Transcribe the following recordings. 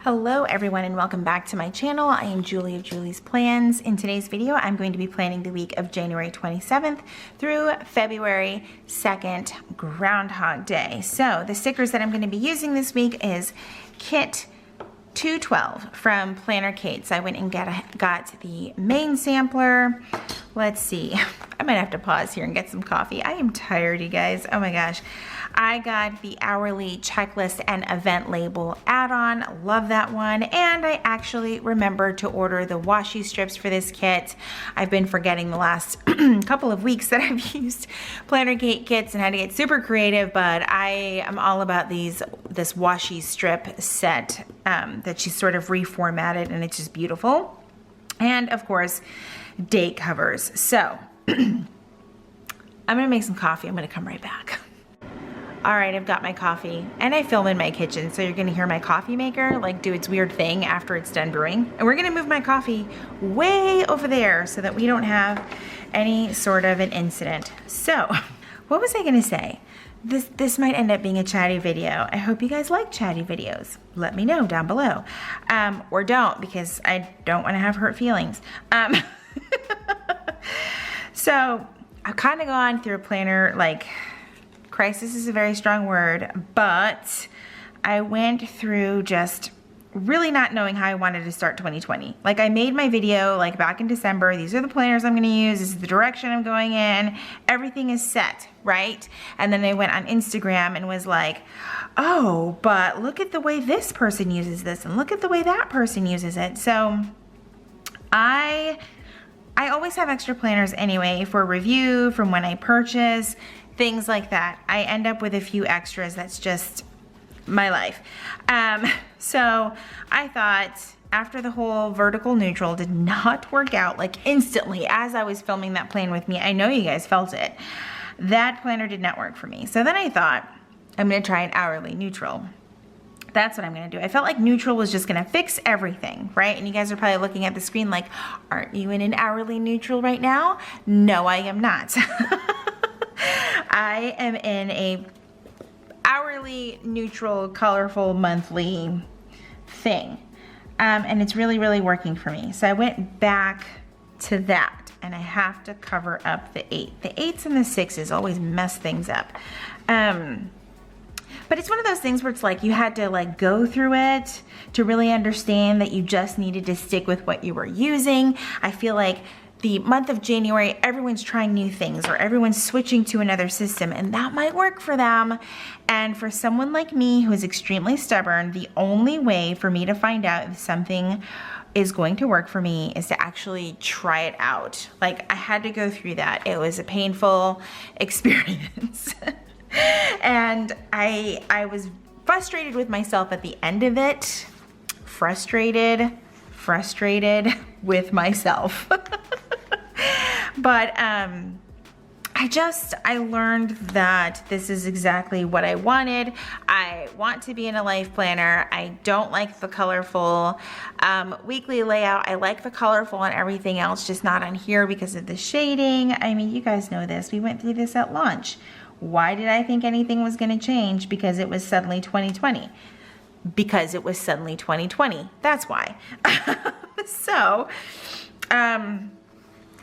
Hello everyone and welcome back to my channel. I am Julie of Julie's Plans. In today's video, I'm going to be planning the week of January 27th through February 2nd, Groundhog Day. So the stickers that I'm going to be using this week is Kit 212 from Planner Kate. So I went and got the main sampler. Let's see, I might have to pause here and get some coffee. I am tired, you guys. Oh my gosh. I got the hourly checklist and event label add-on. Love that one. And I actually remembered to order the washi strips for this kit. I've been forgetting the last couple of weeks that I've used Planner Kate kits and had to get super creative, but I am all about this washi strip set that she sort of reformatted, and it's just beautiful. And of course, date covers. So I'm gonna make some coffee. I'm gonna come right back. All right, I've got my coffee and I film in my kitchen, so you're gonna hear my coffee maker like do its weird thing after it's done brewing. And we're gonna move my coffee way over there so that we don't have any sort of an incident. So what was I gonna say? This might end up being a chatty video. I hope you guys like chatty videos. Let me know down below. Or don't, because I don't wanna have hurt feelings. So I've kind of gone through a planner, like, crisis is a very strong word, but I went through just really not knowing how I wanted to start 2020. Like, I made my video like back in December. These are the planners I'm gonna use. This is the direction I'm going in. Everything is set, right? And then I went on Instagram and was like, oh, but look at the way this person uses this and look at the way that person uses it. So I always have extra planners anyway for review, from when I purchase, things like that. I end up with a few extras. That's just my life. So I thought, after the whole vertical neutral did not work out, like instantly as I was filming that plan with me, I know you guys felt it, that planner did not work for me. So then I thought, I'm gonna try an hourly neutral. That's what I'm gonna do. I felt like neutral was just gonna fix everything, right? And you guys are probably looking at the screen like, aren't you in an hourly neutral right now? No, I am not. I am in a hourly neutral, colorful, monthly thing. And it's really, really working for me. So I went back to that, and I have to cover up the 8. The 8s and the 6s always mess things up. But it's one of those things where it's like you had to like go through it to really understand that you just needed to stick with what you were using. I feel like the month of January, everyone's trying new things or everyone's switching to another system, and that might work for them. And for someone like me who is extremely stubborn, the only way for me to find out if something is going to work for me is to actually try it out. Like, I had to go through that. It was a painful experience. And I was frustrated with myself at the end of it. Frustrated with myself. But I learned that this is exactly what I wanted. I want to be in a life planner. I don't like the colorful weekly layout. I like the colorful on everything else, just not on here because of the shading. I mean, you guys know this. We went through this at launch. Why did I think anything was gonna change? Because it was suddenly 2020. Because it was suddenly 2020. That's why. So,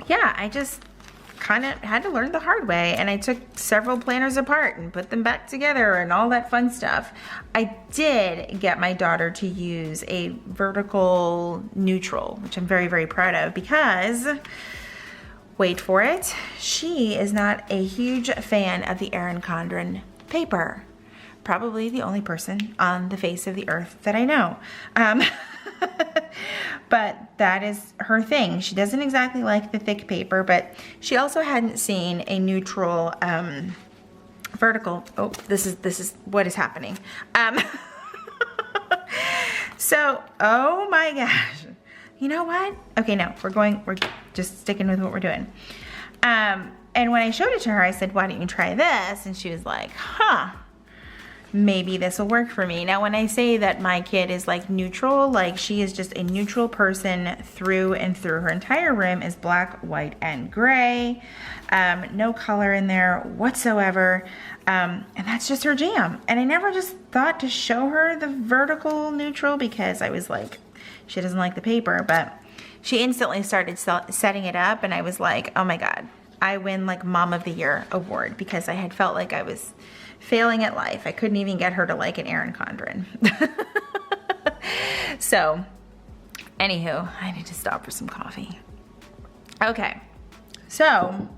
yeah, I just kind of had to learn the hard way, and I took several planners apart and put them back together and all that fun stuff. I did get my daughter to use a vertical neutral, which I'm very, very proud of, because, wait for it, she is not a huge fan of the Erin Condren paper. Probably the only person on the face of the earth that I know. But that is her thing. She doesn't exactly like the thick paper, but she also hadn't seen a neutral vertical. Oh, this is what is happening. So, oh my gosh. You know what? Okay, no, we're just sticking with what we're doing. And when I showed it to her, I said, why don't you try this? And she was like, huh. maybe this will work for me. Now, when I say that my kid is like neutral, like she is just a neutral person through and through. Her entire room is black, white, and gray. No color in there whatsoever. And that's just her jam. And I never just thought to show her the vertical neutral because I was like, she doesn't like the paper, but she instantly started setting it up, and I was like, oh my God, I win like Mom of the Year award, because I had felt like I was failing at life. I couldn't even get her to like an Erin Condren. So, anywho, I need to stop for some coffee. Okay, so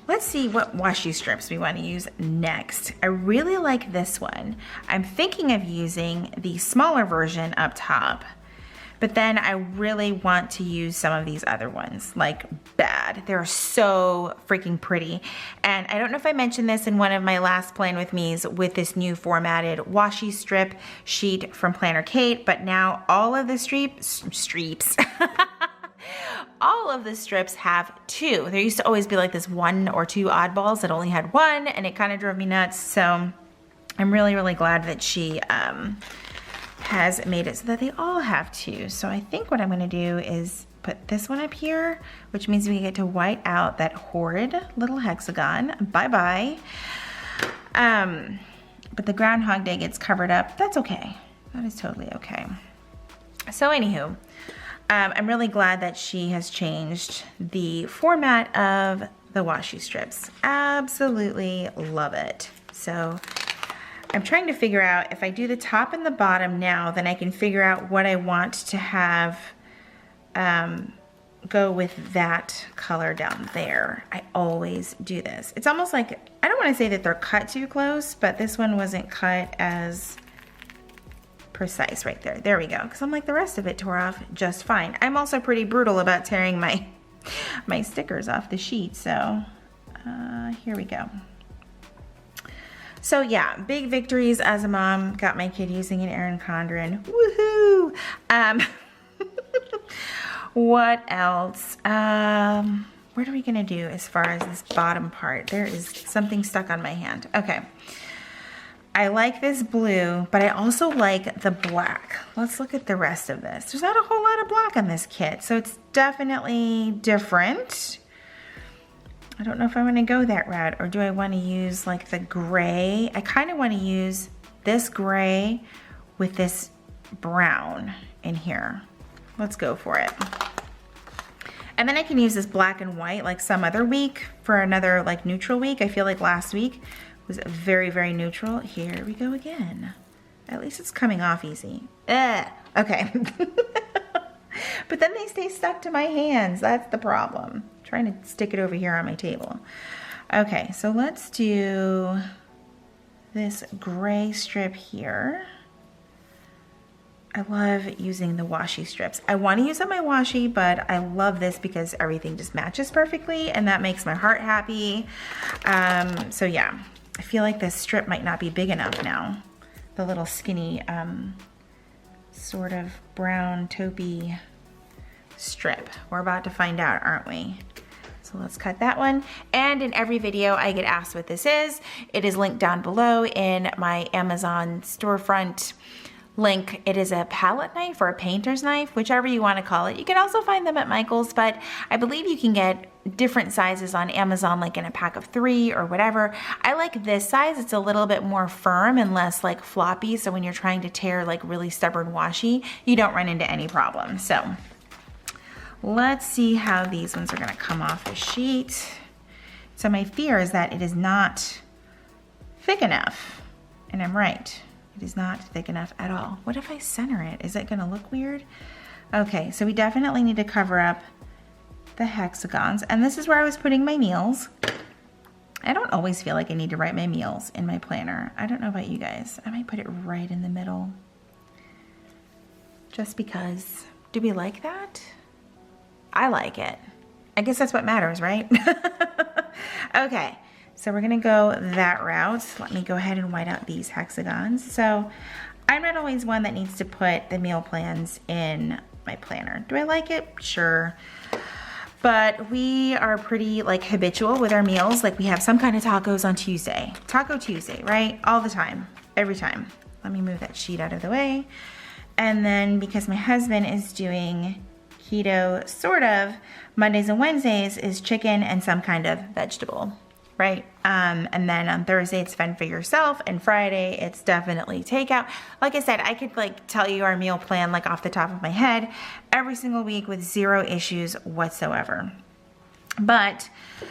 let's see what washi strips we want to use next. I really like this one. I'm thinking of using the smaller version up top, but then I really want to use some of these other ones, like bad. They're so freaking pretty. And I don't know if I mentioned this in one of my last Plan With Me's with this new formatted washi strip sheet from Planner Kate, but now all of the strips, all of the strips have two. There used to always be like this 1 or 2 oddballs that only had one, and it kind of drove me nuts. So I'm really, really glad that she, has made it so that they all have 2. So I think what I'm going to do is put this one up here, which means we get to white out that horrid little hexagon. Bye-bye. But the Groundhog Day gets covered up. That's okay. That is totally okay. So anywho, I'm really glad that she has changed the format of the washi strips. Absolutely love it. So I'm trying to figure out if I do the top and the bottom now, then I can figure out what I want to have go with that color down there. I always do this. It's almost like, I don't want to say that they're cut too close, but this one wasn't cut as precise right there. There we go. Because I'm like, the rest of it tore off just fine. I'm also pretty brutal about tearing my stickers off the sheet. So here we go. So yeah, big victories as a mom. Got my kid using an Erin Condren. Woohoo! What else? What are we gonna do as far as this bottom part? There is something stuck on my hand. Okay. I like this blue, but I also like the black. Let's look at the rest of this. There's not a whole lot of black on this kit, so it's definitely different. I don't know if I want to go that route, or do I want to use like the gray? I kind of want to use this gray with this brown in here. Let's go for it. And then I can use this black and white like some other week for another like neutral week. I feel like last week was very, very neutral. Here we go again. At least it's coming off easy. Okay. But then they stay stuck to my hands. That's the problem. I'm trying to stick it over here on my table. Okay, so let's do this gray strip here. I love using the washi strips. I want to use up my washi, but I love this because everything just matches perfectly, and that makes my heart happy. So yeah, I feel like this strip might not be big enough now. The little skinny sort of brown taupey strip. We're about to find out, aren't we? So let's cut that one. And in every video I get asked what this is. It is linked down below in my Amazon storefront link. It is a palette knife or a painter's knife, whichever you want to call it. You can also find them at Michael's, but I believe you can get different sizes on Amazon, like in a pack of 3 or whatever. I like this size. It's a little bit more firm and less like floppy, so when you're trying to tear like really stubborn washi, you don't run into any problems. So let's see how these ones are going to come off the sheet. So my fear is that it is not thick enough, and I'm right. It is not thick enough at all. What if I center it? Is it going to look weird? Okay, so we definitely need to cover up the hexagons, and this is where I was putting my meals. I don't always feel like I need to write my meals in my planner. I don't know about you guys. I might put it right in the middle. Just because. Do we like that? I like it. I guess that's what matters, right? Okay, so we're gonna go that route. Let me go ahead and white out these hexagons. So I'm not always one that needs to put the meal plans in my planner. Do I like it? Sure. But we are pretty like habitual with our meals. Like we have some kind of tacos on Tuesday. Taco Tuesday, right? All the time. every time. Let me move that sheet out of the way. And then because my husband is doing keto, sort of, Mondays and Wednesdays is chicken and some kind of vegetable, right? And then on Thursday it's fend for yourself, and Friday it's definitely takeout. Like I said, I could like tell you our meal plan like off the top of my head every single week with zero issues whatsoever. But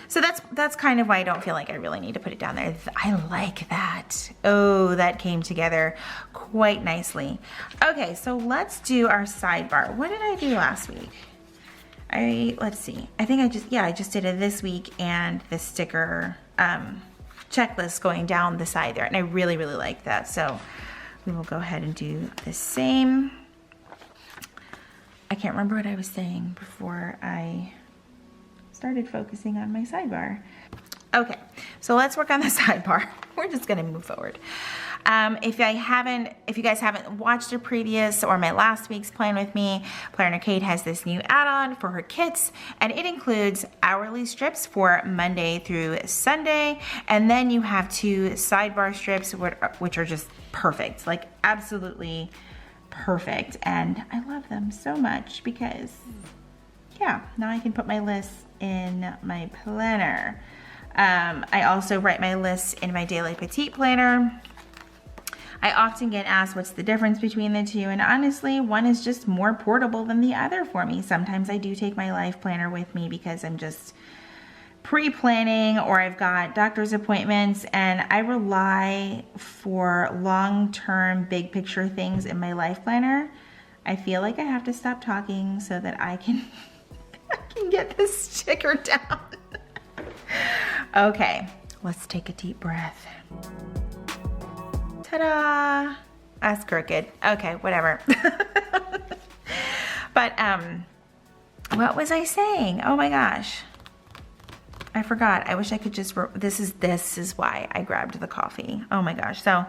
so that's kind of why I don't feel like I really need to put it down there. I like that. Oh, that came together quite nicely. Okay, so let's do our sidebar. What did I do last week? Let's see. I think I just did it this week, and the sticker checklist going down the side there, and I really, really like that. So we will go ahead and do the same. I can't remember what I was saying before I started focusing on my sidebar. Okay, so let's work on the sidebar. We're just gonna move forward. If you guys haven't watched a previous or my last week's plan with me, Planner Kate has this new add-on for her kits, and it includes hourly strips for Monday through Sunday, and then you have 2 sidebar strips which are just perfect, like absolutely perfect, and I love them so much because yeah, now I can put my lists in my planner. I also write my lists in my daily petite planner. I often get asked what's the difference between the two, and honestly, one is just more portable than the other for me. Sometimes I do take my life planner with me because I'm just pre-planning, or I've got doctor's appointments, and I rely for long-term big picture things in my life planner. I feel like I have to stop talking so that I can get this sticker down. Okay, let's take a deep breath. Ta-da! That's crooked. Okay, whatever. But what was I saying? Oh my gosh, I forgot. I wish I could just. This is why I grabbed the coffee. Oh my gosh. So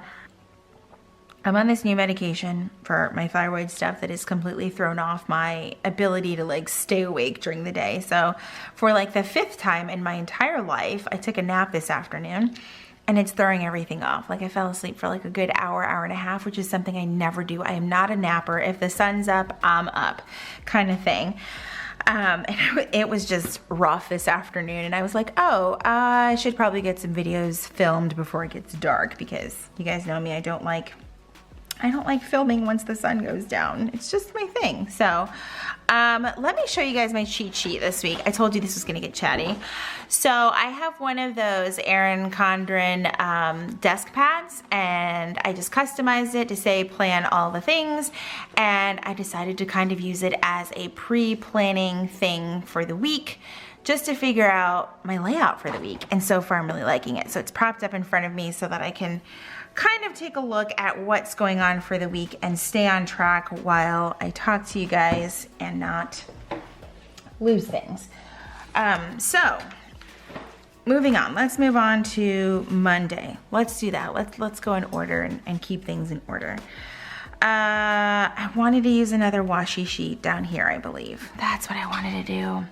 I'm on this new medication for my thyroid stuff that has completely thrown off my ability to like stay awake during the day. So for like the 5th time in my entire life, I took a nap this afternoon, and it's throwing everything off. Like I fell asleep for like a good hour and a half, which is something I never do. I am not a napper. If the sun's up, I'm up kind of thing. And it was just rough this afternoon, and I was like, oh, I should probably get some videos filmed before it gets dark, because you guys know me, I don't like filming once the sun goes down. It's just my thing. So let me show you guys my cheat sheet this week. I told you this was gonna get chatty. So I have one of those Erin Condren desk pads, and I just customized it to say plan all the things, and I decided to kind of use it as a pre-planning thing for the week, just to figure out my layout for the week. And so far I'm really liking it. So it's propped up in front of me so that I can kind of take a look at what's going on for the week and stay on track while I talk to you guys and not lose things. So moving on, let's move on to Monday. Let's do that. Let's go in order and keep things in order. I wanted to use another washi sheet down here, I believe. That's what I wanted to do.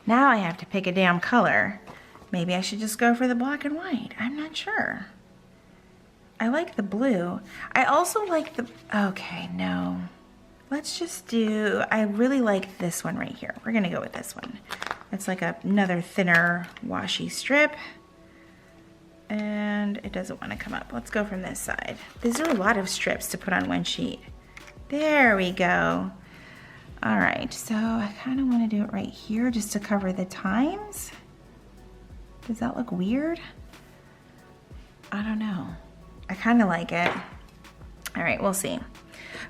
Now I have to pick a damn color. Maybe I should just go for the black and white. I'm not sure. I like the blue. I also like okay, no. Let's just do, I really like this one right here. We're gonna go with this one. It's like another thinner washi strip. And it doesn't wanna come up. Let's go from this side. These are a lot of strips to put on one sheet. There we go. All right, so I kinda wanna do it right here just to cover the times. Does that look weird? I don't know. I kind of like it. All right, we'll see.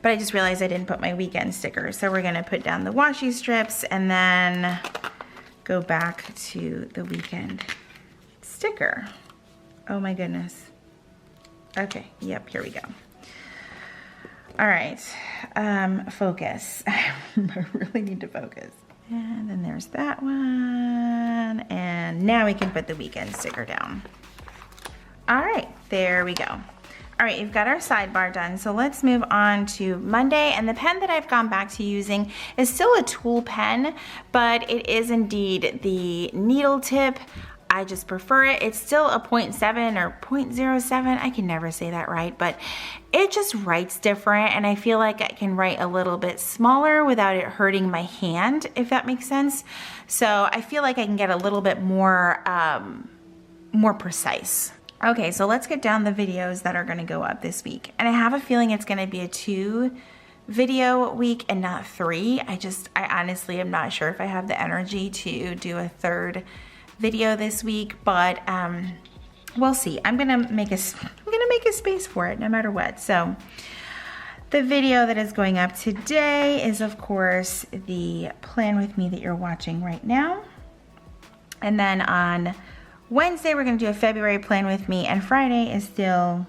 But I just realized I didn't put my weekend stickers. So we're gonna put down the washi strips and then go back to the weekend sticker. Oh my goodness. Okay, yep, here we go. All right, focus. I really need to focus. And then there's that one. And now we can put the weekend sticker down. All right, there we go. All right, you've got our sidebar done, so let's move on to Monday. And the pen that I've gone back to using is still a tool pen, but it is indeed the needle tip I just prefer it. It's still a 0.7 or 0.07. I can never say that right, but it just writes different, and I feel like I can write a little bit smaller without it hurting my hand, if that makes sense. So I feel like I can get a little bit more, more precise. Okay, so let's get down the videos that are gonna go up this week. And I have a feeling it's gonna be a 2 video week and not 3. I honestly am not sure if I have the energy to do a 3rd video this week, but we'll see. I'm gonna make a space for it no matter what. So the video that is going up today is, of course, the plan with me that you're watching right now. And then on Wednesday, we're gonna do a February plan with me, and Friday is still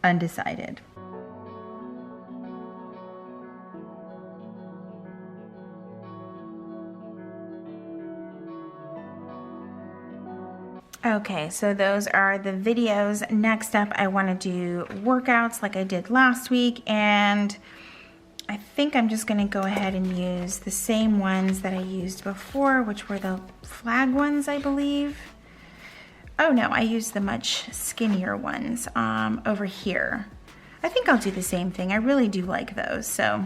undecided. Okay, so those are the videos. Next up, I want to do workouts like I did last week, and I think I'm just going to go ahead and use the same ones that I used before, which were the flag ones, I believe. Oh no, I used the much skinnier ones over here. I think I'll do the same thing. I really do like those, so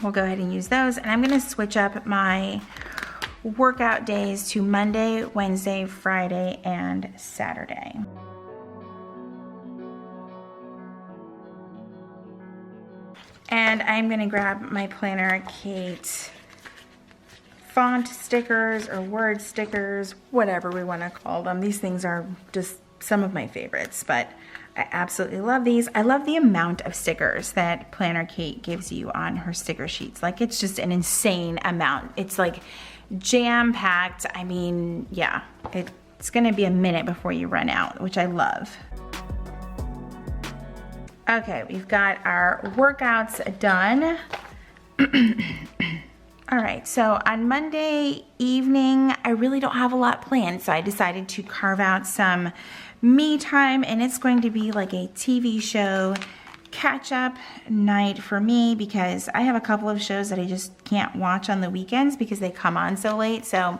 we'll go ahead and use those. And I'm going to switch up my workout days to Monday, Wednesday, Friday, and Saturday. And I'm gonna grab my Planner Kate font stickers or word stickers, whatever we wanna call them. These things are just some of my favorites, but I absolutely love these. I love the amount of stickers that Planner Kate gives you on her sticker sheets. Like, it's just an insane amount. It's like jam-packed. I mean, yeah, it's gonna be a minute before you run out, which I love. Okay, we've got our workouts done. All right, so on Monday evening, I really don't have a lot planned, so I decided to carve out some me time, and it's going to be like a TV show catch-up night for me, because I have a couple of shows that I just can't watch on the weekends because they come on so late. So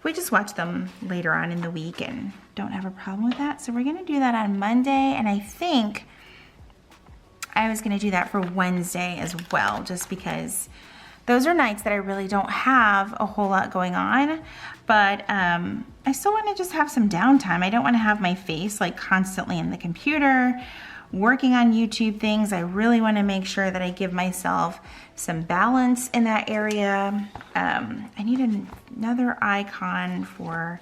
we just watch them later on in the week and don't have a problem with that. So we're gonna do that on Monday, and I think I was gonna do that for Wednesday as well, just because those are nights that I really don't have a whole lot going on, but I still wanna just have some downtime. I don't wanna have my face like constantly in the computer, working on YouTube things. I really want to make sure that I give myself some balance in that area. I need another icon for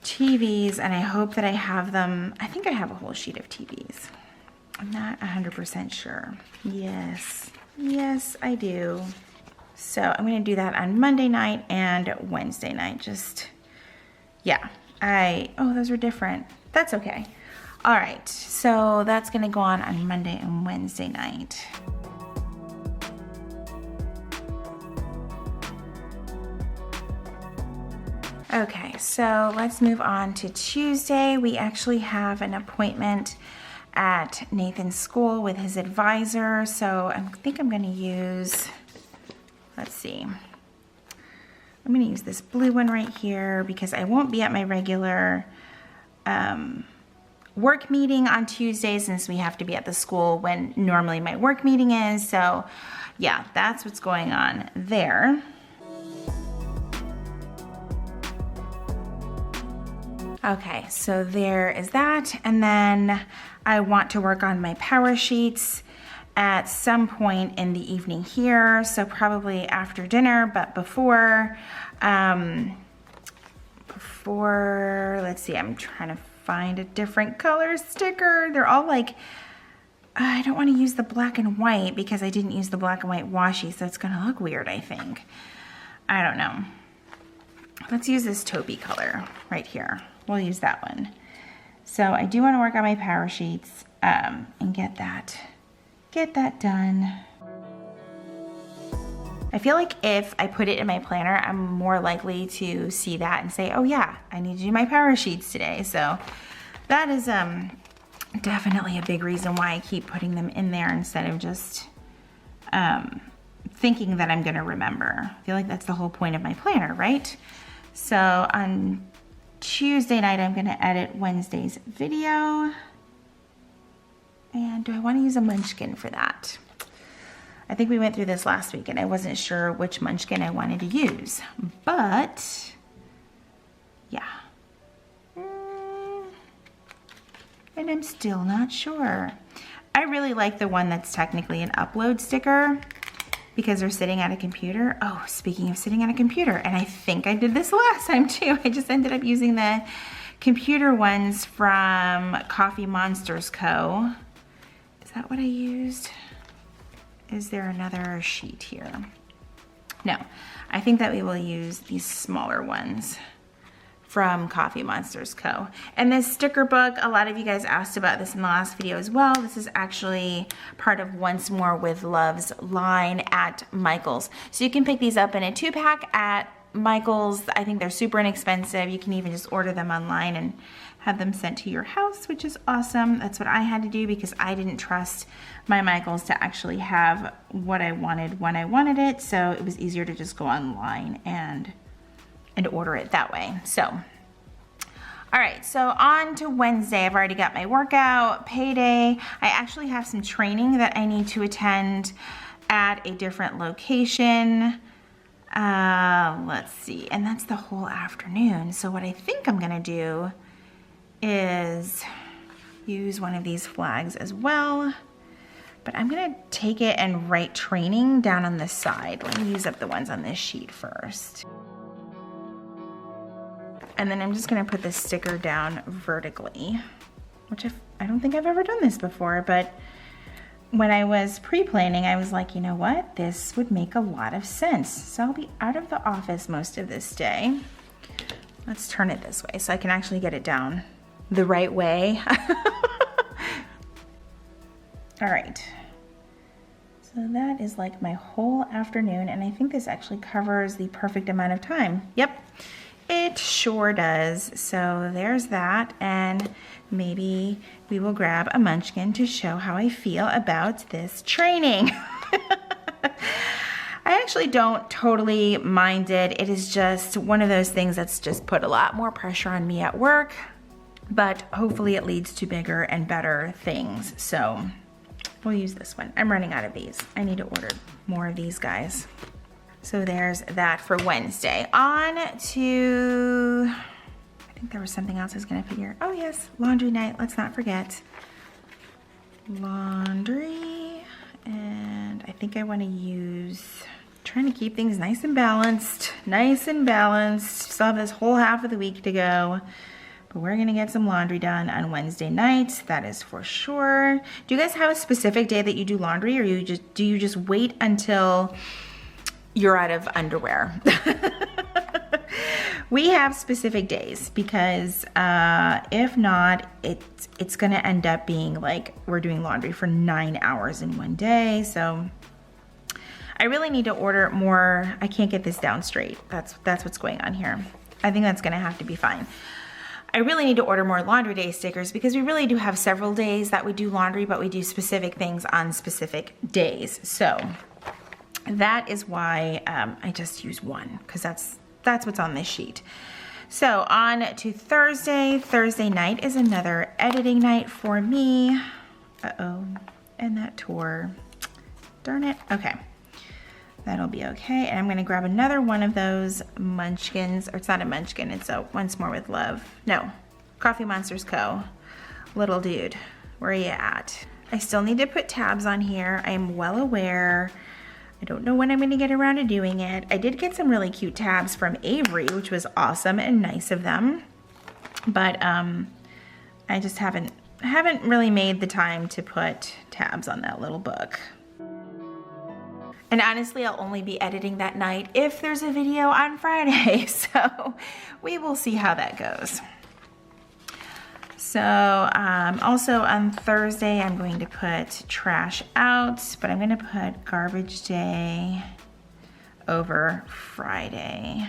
TVs, and I hope that I have them. I think I have a whole sheet of TVs. I'm not 100% sure. Yes, I do. So I'm going to do that on Monday night and Wednesday night. Just, yeah. Oh, those are different. That's okay. All right, so that's gonna go on Monday and Wednesday night. Okay, so let's move on to Tuesday. We actually have an appointment at Nathan's school with his advisor, so I think I'm gonna use, let's see. I'm gonna use this blue one right here because I won't be at my regular work meeting on Tuesdays, since we have to be at the school when normally my work meeting is. So yeah, that's what's going on there. Okay, so there is that. And then I want to work on my power sheets at some point in the evening here. So probably after dinner, but before, let's see, I'm trying to find a different color sticker. They're all like, I don't want to use the black and white because I didn't use the black and white washi, so it's gonna look weird, I think. I don't know. Let's use this taupey color right here. We'll use that one. So I do want to work on my power sheets and get that done. I feel like if I put it in my planner, I'm more likely to see that and say, oh yeah, I need to do my power sheets today. So that is definitely a big reason why I keep putting them in there instead of just thinking that I'm gonna remember. I feel like that's the whole point of my planner, right? So on Tuesday night, I'm gonna edit Wednesday's video. And do I wanna use a munchkin for that? I think we went through this last week and I wasn't sure which munchkin I wanted to use, but yeah. And I'm still not sure. I really like the one that's technically an upload sticker because they're sitting at a computer. Oh, speaking of sitting at a computer, and I think I did this last time too. I just ended up using the computer ones from Coffee Monsters Co. Is that what I used? Is there another sheet here? No, I think that we will use these smaller ones from Coffee Monsters Co. And this sticker book, a lot of you guys asked about this in the last video as well. This is actually part of Once More with Love's line at Michael's. So you can pick these up in a 2-pack at Michael's. I think they're super inexpensive. You can even just order them online and have them sent to your house, which is awesome. That's what I had to do because I didn't trust my Michael's to actually have what I wanted when I wanted it. So it was easier to just go online and order it that way. So, all right, so on to Wednesday. I've already got my workout, payday. I actually have some training that I need to attend at a different location. Let's see, and that's the whole afternoon. So what I think I'm gonna do is use one of these flags as well, but I'm gonna take it and write training down on the side. Let me use up the ones on this sheet first. And then I'm just gonna put this sticker down vertically, which I don't think I've ever done this before, but when I was pre-planning, I was like, you know what? This would make a lot of sense. So I'll be out of the office most of this day. Let's turn it this way so I can actually get it down the right way. All right. So that is like my whole afternoon, and I think this actually covers the perfect amount of time. Yep. It sure does. So there's that, and maybe we will grab a munchkin to show how I feel about this training. I actually don't totally mind it. It is just one of those things that's just put a lot more pressure on me at work, but hopefully it leads to bigger and better things. So we'll use this one. I'm running out of these. I need to order more of these guys. So there's that for Wednesday. On to, I think there was something else I was gonna figure. Oh yes, laundry night, let's not forget. Laundry, and I think I wanna use, trying to keep things nice and balanced. Still have this whole half of the week to go, but we're gonna get some laundry done on Wednesday night, that is for sure. Do you guys have a specific day that you do laundry, or do you just wait until you're out of underwear? We have specific days because if not, it's gonna end up being like we're doing laundry for 9 hours in one day. So I really need to order more. I can't get this down straight. That's what's going on here. I think that's gonna have to be fine. I really need to order more laundry day stickers because we really do have several days that we do laundry, but we do specific things on specific days. So that is why I just use one, because that's what's on this sheet. So on to Thursday. Thursday night is another editing night for me. Uh-oh, and that tore. Darn it. Okay, that'll be okay. And I'm gonna grab another one of those munchkins, or it's not a munchkin, it's a Once More with Love. No, Coffee Monsters Co. Little dude, where are you at? I still need to put tabs on here. I am well aware. I don't know when I'm gonna get around to doing it. I did get some really cute tabs from Avery, which was awesome and nice of them. But I just haven't really made the time to put tabs on that little book. And honestly, I'll only be editing that night if there's a video on Friday. So we will see how that goes. So also on Thursday, I'm going to put trash out, but I'm gonna put garbage day over Friday.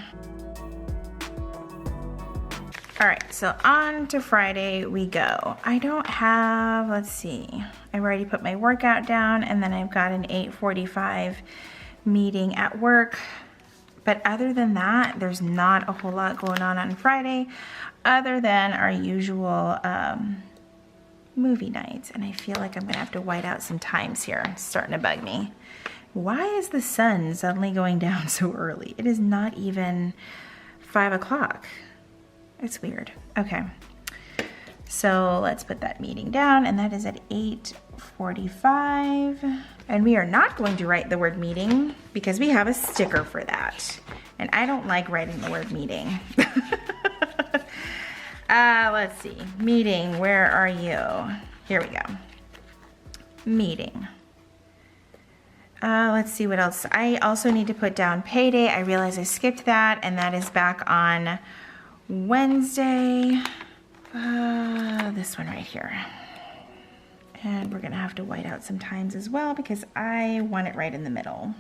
All right, so on to Friday we go. I don't have, let's see, I've already put my workout down, and then I've got an 8:45 meeting at work. But other than that, there's not a whole lot going on Friday other than our usual movie nights. And I feel like I'm gonna have to white out some times here. It's starting to bug me. Why is the sun suddenly going down so early? It is not even 5 o'clock. It's weird. Okay. So let's put that meeting down, and that is at 8:45. And we are not going to write the word meeting because we have a sticker for that. And I don't like writing the word meeting. Let's see. Meeting, where are you? Here we go. Meeting. Let's see what else. I also need to put down payday. I realize I skipped that, and that is back on Wednesday. This one right here. And we're gonna have to white out some times as well because I want it right in the middle.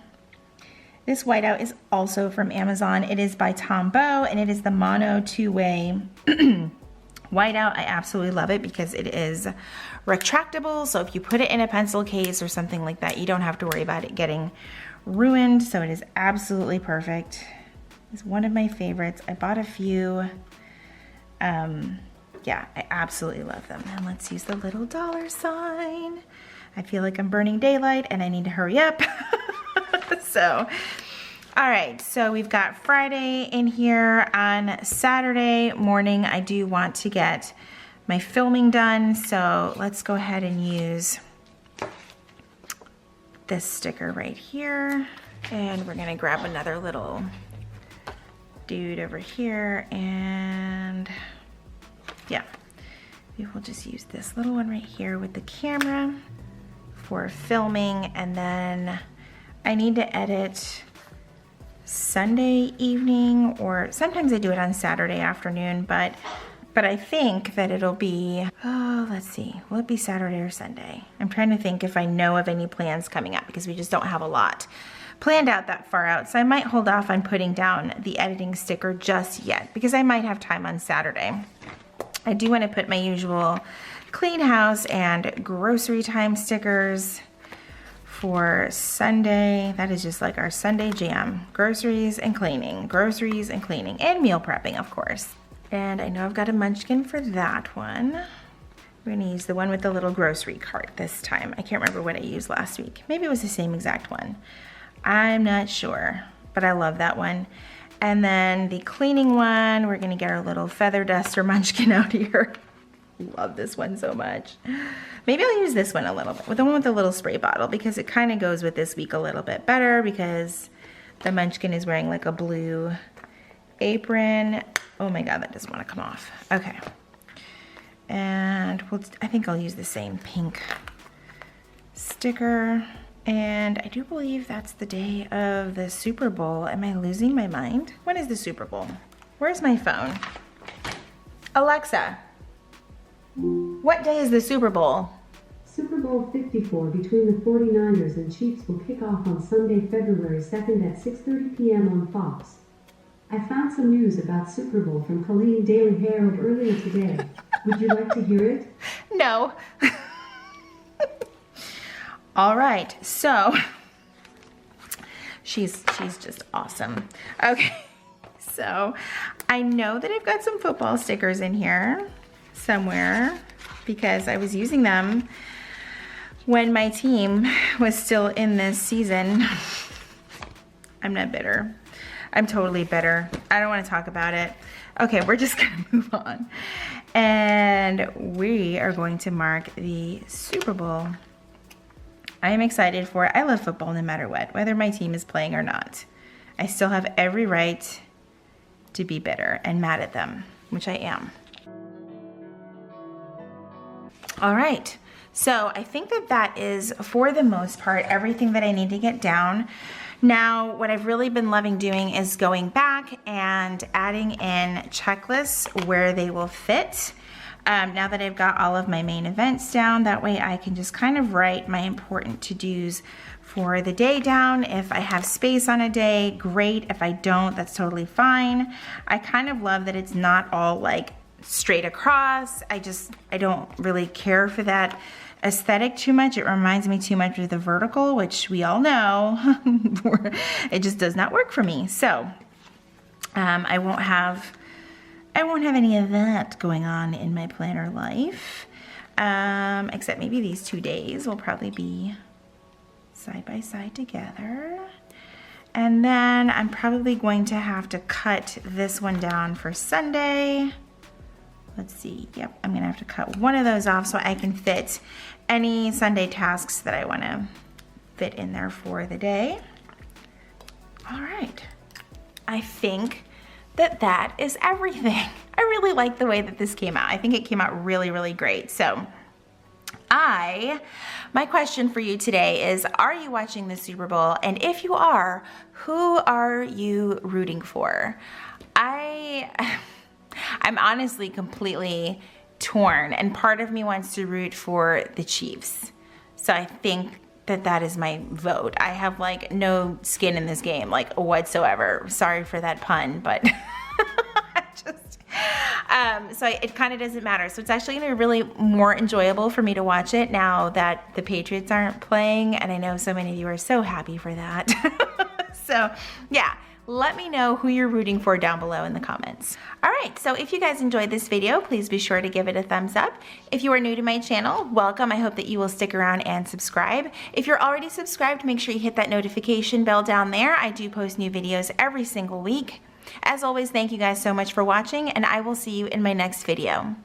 This whiteout is also from Amazon. It is by Tombow, and it is the mono two-way whiteout. I absolutely love it because it is retractable. So if you put it in a pencil case or something like that, you don't have to worry about it getting ruined. So it is absolutely perfect. It's one of my favorites. I bought a few. Yeah, I absolutely love them. And let's use the little $sign. I feel like I'm burning daylight and I need to hurry up. So, all right, so we've got Friday in here. On Saturday morning, I do want to get my filming done. So let's go ahead and use this sticker right here. And we're gonna grab another little dude over here, and yeah, we will just use this little one right here with the camera for filming. And then I need to edit Sunday evening, or sometimes I do it on Saturday afternoon, but I think that it'll be, oh, let's see, will it be Saturday or Sunday? I'm trying to think if I know of any plans coming up because we just don't have a lot planned out that far out. So I might hold off on putting down the editing sticker just yet because I might have time on Saturday. I do want to put my usual clean house and grocery time stickers for Sunday. That is just like our Sunday jam. Groceries and cleaning, and meal prepping, of course. And I know I've got a munchkin for that one. We're gonna use the one with the little grocery cart this time. I can't remember what I used last week. Maybe it was the same exact one. I'm not sure, but I love that one. And then the cleaning one, we're gonna get our little feather duster munchkin out here. Love this one so much. Maybe I'll use this one a little bit, with the one with the little spray bottle, because it kind of goes with this week a little bit better because the munchkin is wearing like a blue apron. Oh my God, that doesn't want to come off. Okay. And I think I'll use the same pink sticker. And I do believe that's the day of the Super Bowl. Am I losing my mind? When is the Super Bowl? Where's my phone? Alexa, what day is the Super Bowl? Super Bowl 54 between the 49ers and Chiefs will kick off on Sunday, February 2nd at 6:30 p.m. on Fox. I found some news about Super Bowl from Colleen Daily Herald earlier today. Would you like to hear it? No. All right, so she's just awesome. Okay, so I know that I've got some football stickers in here somewhere because I was using them when my team was still in this season. I'm not bitter. I'm totally bitter. I don't want to talk about it. Okay, we're just gonna move on. And we are going to mark the Super Bowl. I am excited for it. I love football no matter what, whether my team is playing or not. I still have every right to be bitter and mad at them, which I am. All right, so I think that is, for the most part, everything that I need to get down. Now, what I've really been loving doing is going back and adding in checklists where they will fit. Now that I've got all of my main events down, that way I can just kind of write my important to-dos for the day down. If I have space on a day, great. If I don't, that's totally fine. I kind of love that it's not all like straight across. I don't really care for that aesthetic too much. It reminds me too much of the vertical, which we all know it just does not work for me. So I won't have any of that going on in my planner life, except maybe these 2 days will probably be side by side together. And then I'm probably going to have to cut this one down for Sunday. Let's see, yep, I'm gonna have to cut one of those off so I can fit any Sunday tasks that I wanna fit in there for the day. All right, I think that is everything. I really like the way that this came out. I think it came out really, really great. So my question for you today is, are you watching the Super Bowl? And if you are, who are you rooting for? I'm honestly completely torn, and part of me wants to root for the Chiefs. So I think that is my vote. I have like no skin in this game, like whatsoever. Sorry for that pun, but so it kind of doesn't matter. So it's actually gonna be really more enjoyable for me to watch it now that the Patriots aren't playing, and I know so many of you are so happy for that. So yeah, let me know who you're rooting for down below in the comments. All right, so if you guys enjoyed this video, please be sure to give it a thumbs up. If you are new to my channel, welcome. I hope that you will stick around and subscribe. If you're already subscribed, make sure you hit that notification bell down there. I do post new videos every single week. As always, thank you guys so much for watching, and I will see you in my next video.